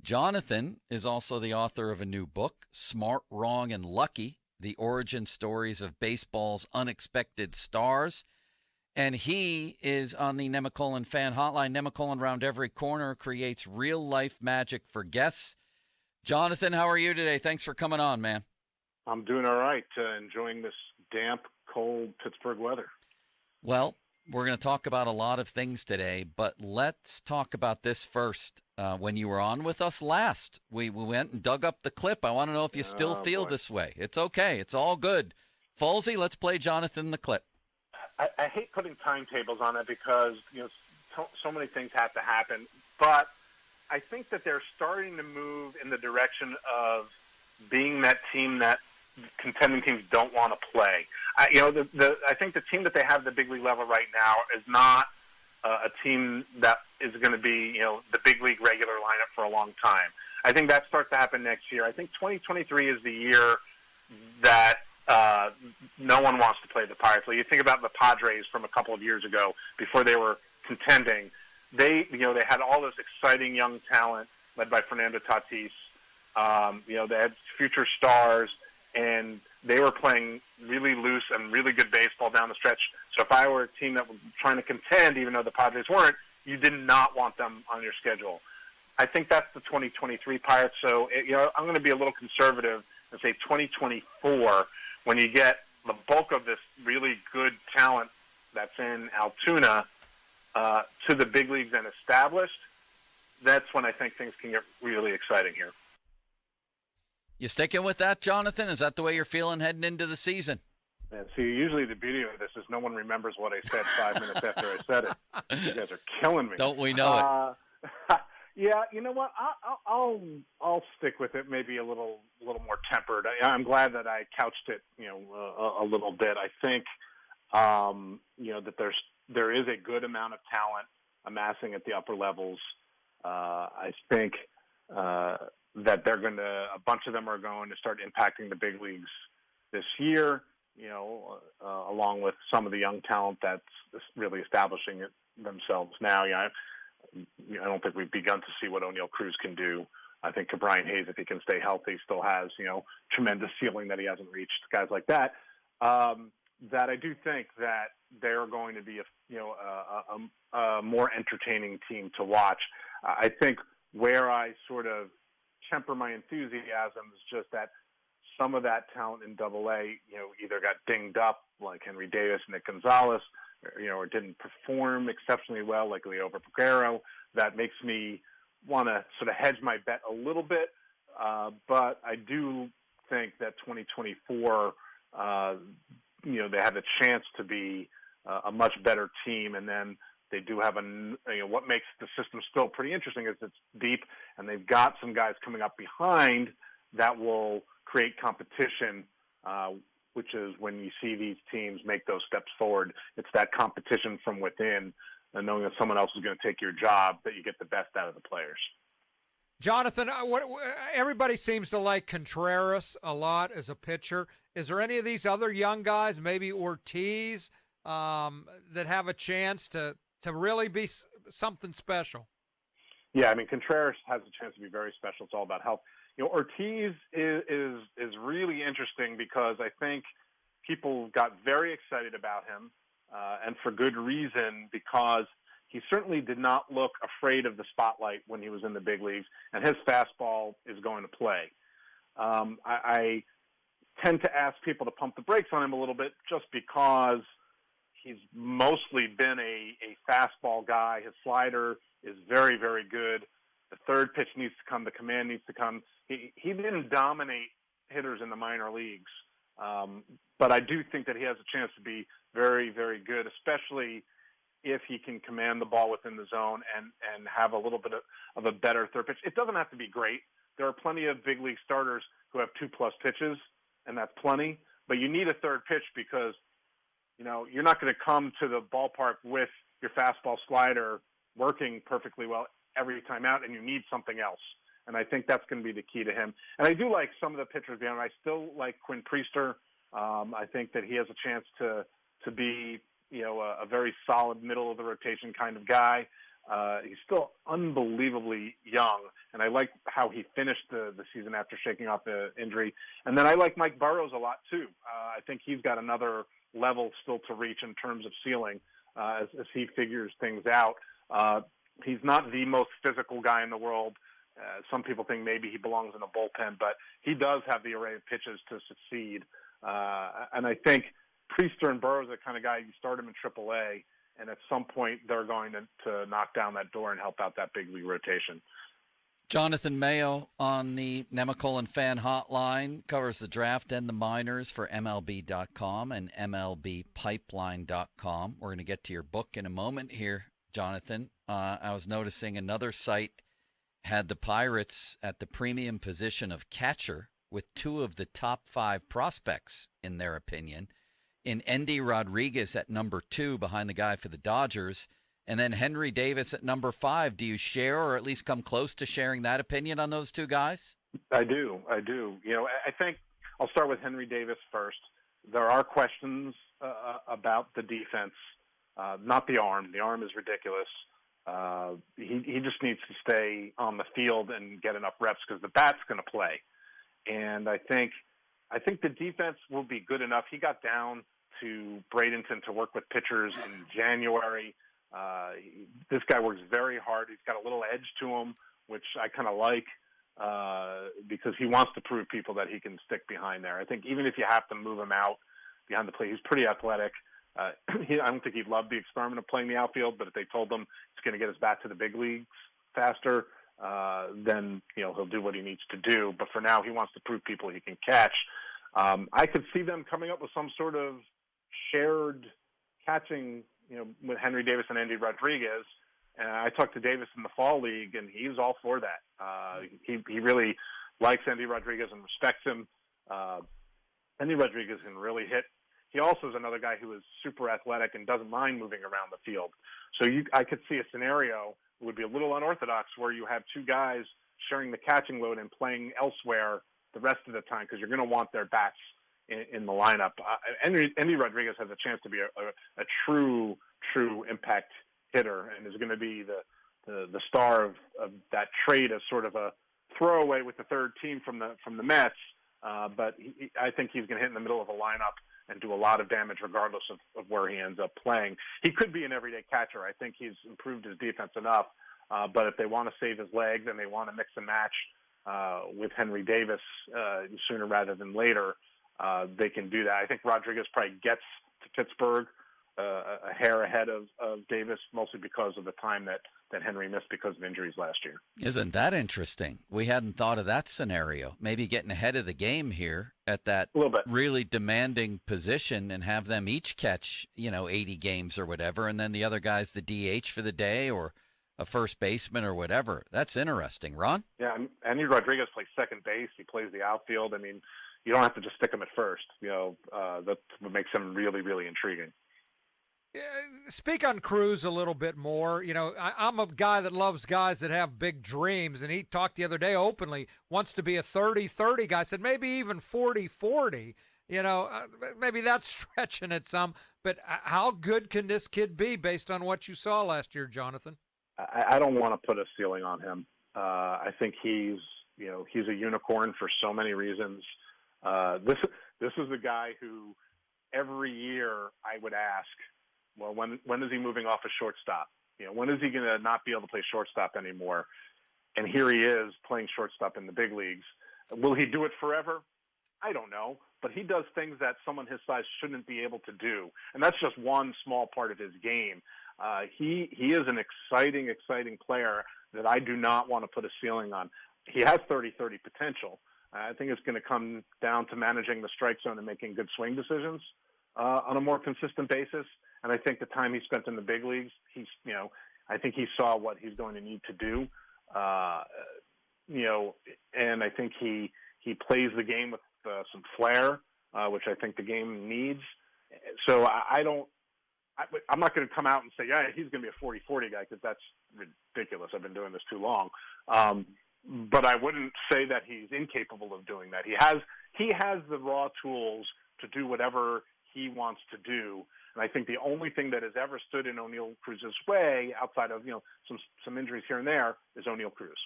Jonathan is also the author of a new book, Smart, Wrong, and Lucky: The Origin Stories of Baseball's Unexpected Stars. And he is on the Nemacolin fan hotline. Nemacolin round every corner creates real life magic for guests. Jonathan, how are you today? Thanks for coming on, man. I'm doing all right, enjoying this damp, cold Pittsburgh weather. Well, we're going to talk about a lot of things today, but let's talk about this first. When you were on with us last, we went and dug up the clip. I want to know if you still feel this way. It's okay. It's all good. Falsey, let's play Jonathan the clip. I hate putting timetables on it because so many things have to happen, but I think that they're starting to move in the direction of being that team that contending teams don't want to play. I think the team that they have at the big league level right now is not a team that is going to be the big league regular lineup for a long time. I think that starts to happen next year. I think 2023 is the year that no one wants to play the Pirates. You think about the Padres from a couple of years ago before they were contending. They had all this exciting young talent led by Fernando Tatis. They had future stars, and they were playing really loose and really good baseball down the stretch. So if I were a team that was trying to contend, even though the Padres weren't, you did not want them on your schedule. I think that's the 2023 Pirates. So I'm going to be a little conservative and say 2024, when you get the bulk of this really good talent that's in Altoona to the big leagues and established. That's when I think things can get really exciting here. You sticking with that, Jonathan? Is that the way you're feeling heading into the season? Yeah, see, usually the beauty of this is no one remembers what I said 5 minutes after I said it. You guys are killing me. Don't we know it? Yeah, you know what? I'll stick with it. Maybe a little more tempered. I'm glad that I couched it, a little bit. I think, that there is a good amount of talent amassing at the upper levels. I think that a bunch of them are going to start impacting the big leagues this year, along with some of the young talent that's really establishing themselves now. I don't think we've begun to see what Oneil Cruz can do. I think Brian Hayes, if he can stay healthy, still has, tremendous ceiling that he hasn't reached, guys like that. That I do think that they're going to be a more entertaining team to watch. I think where I sort of temper my enthusiasm is just that some of that talent in Double-A, either got dinged up like Henry Davis, Nick Gonzalez, or didn't perform exceptionally well like Leo Vaquero. That makes me want to sort of hedge my bet a little bit. But I do think that 2024, they have a chance to be a much better team. And then they do have what makes the system still pretty interesting is it's deep, and they've got some guys coming up behind that will create competition, which is when you see these teams make those steps forward. It's that competition from within, and knowing that someone else is going to take your job, that you get the best out of the players. Jonathan, everybody seems to like Contreras a lot as a pitcher. Is there any of these other young guys, maybe Ortiz, that have a chance to really be something special? Yeah, I mean, Contreras has a chance to be very special. It's all about health. Ortiz is really interesting because I think people got very excited about him, and for good reason, because he certainly did not look afraid of the spotlight when he was in the big leagues, and his fastball is going to play. I tend to ask people to pump the brakes on him a little bit just because he's mostly been a fastball guy. His slider is very, very good. The third pitch needs to come. The command needs to come. He didn't dominate hitters in the minor leagues, but I do think that he has a chance to be very, very good, especially if he can command the ball within the zone and have a little bit of a better third pitch. It doesn't have to be great. There are plenty of big league starters who have 2+ pitches, and that's plenty. But you need a third pitch because, you're not going to come to the ballpark with your fastball slider working perfectly well every time out, and you need something else. And I think that's going to be the key to him. And I do like some of the pitchers beyond. I still like Quinn Priester. I think that he has a chance to be, a very solid middle of the rotation kind of guy. He's still unbelievably young, and I like how he finished the season after shaking off the injury. And then I like Mike Burrows a lot too. I think he's got another level still to reach in terms of ceiling as he figures things out. He's not the most physical guy in the world. Some people think maybe he belongs in a bullpen, but he does have the array of pitches to succeed. And I think Priester and Burrows are the kind of guy you start him in AAA, and at some point they're going to knock down that door and help out that big league rotation. Jonathan Mayo on the Nemacolin Fan Hotline covers the draft and the minors for MLB.com and MLBpipeline.com. We're going to get to your book in a moment here, Jonathan. I was noticing another site had the Pirates at the premium position of catcher with two of the top 5 prospects, in their opinion, in Endy Rodriguez at number 2 behind the guy for the Dodgers, and then Henry Davis at number 5. Do you share or at least come close to sharing that opinion on those two guys? I do. I think I'll start with Henry Davis first. There are questions about the defense, not the arm. The arm is ridiculous. He just needs to stay on the field and get enough reps because the bat's going to play. And I think the defense will be good enough. He got down to Bradenton to work with pitchers in January. This guy works very hard. He's got a little edge to him, which I kind of like because he wants to prove people that he can stick behind there. I think even if you have to move him out behind the plate, he's pretty athletic. I don't think he'd love the experiment of playing the outfield, but if they told him he's going to get his bat to the big leagues faster, then he'll do what he needs to do. But for now, he wants to prove people he can catch. I could see them coming up with some sort of shared catching, with Henry Davis and Endy Rodriguez. And I talked to Davis in the fall league, and he was all for that. He really likes Endy Rodriguez and respects him. Endy Rodriguez can really hit. He also is another guy who is super athletic and doesn't mind moving around the field. So I could see a scenario that would be a little unorthodox where you have two guys sharing the catching load and playing elsewhere the rest of the time because you're going to want their bats in the lineup. Endy Rodriguez has a chance to be a true impact hitter and is going to be the star of that trade as sort of a throwaway with the third team from the Mets. But I think he's going to hit in the middle of a lineup and do a lot of damage regardless of where he ends up playing. He could be an everyday catcher. I think he's improved his defense enough. But if they want to save his legs and they want to mix and match with Henry Davis sooner rather than later, they can do that. I think Rodriguez probably gets to Pittsburgh a hair ahead of Davis, mostly because of the time that Henry missed because of injuries last year. Isn't that interesting? We hadn't thought of that scenario. Maybe getting ahead of the game here at that really demanding position and have them each catch, 80 games or whatever, and then the other guy's the DH for the day or a first baseman or whatever. That's interesting. Ron? Yeah, Endy Rodriguez plays second base. He plays the outfield. I mean, you don't have to just stick him at first. That's what makes him really, really intriguing. Speak on Cruz a little bit more. I'm a guy that loves guys that have big dreams, and he talked the other day openly, wants to be a 30-30 guy. Said maybe even 40-40. Maybe that's stretching it some, but how good can this kid be based on what you saw last year, Jonathan? I don't want to put a ceiling on him. I think he's a unicorn for so many reasons. This is a guy who every year I would ask, well, when is he moving off a shortstop? When is he going to not be able to play shortstop anymore? And here he is playing shortstop in the big leagues. Will he do it forever? I don't know, but he does things that someone his size shouldn't be able to do. And that's just one small part of his game. He is an exciting player that I do not want to put a ceiling on. He has 30-30 potential. I think it's going to come down to managing the strike zone and making good swing decisions on a more consistent basis. And I think the time he spent in the big leagues, I think he saw what he's going to need to do. And I think he plays the game with some flair, which I think the game needs. So I'm not going to come out and say, yeah, he's going to be a 40-40 guy because that's ridiculous. I've been doing this too long. But I wouldn't say that he's incapable of doing that. He has the raw tools to do whatever he wants to do. And I think the only thing that has ever stood in Oneil Cruz's way, outside of some injuries here and there, is Oneil Cruz.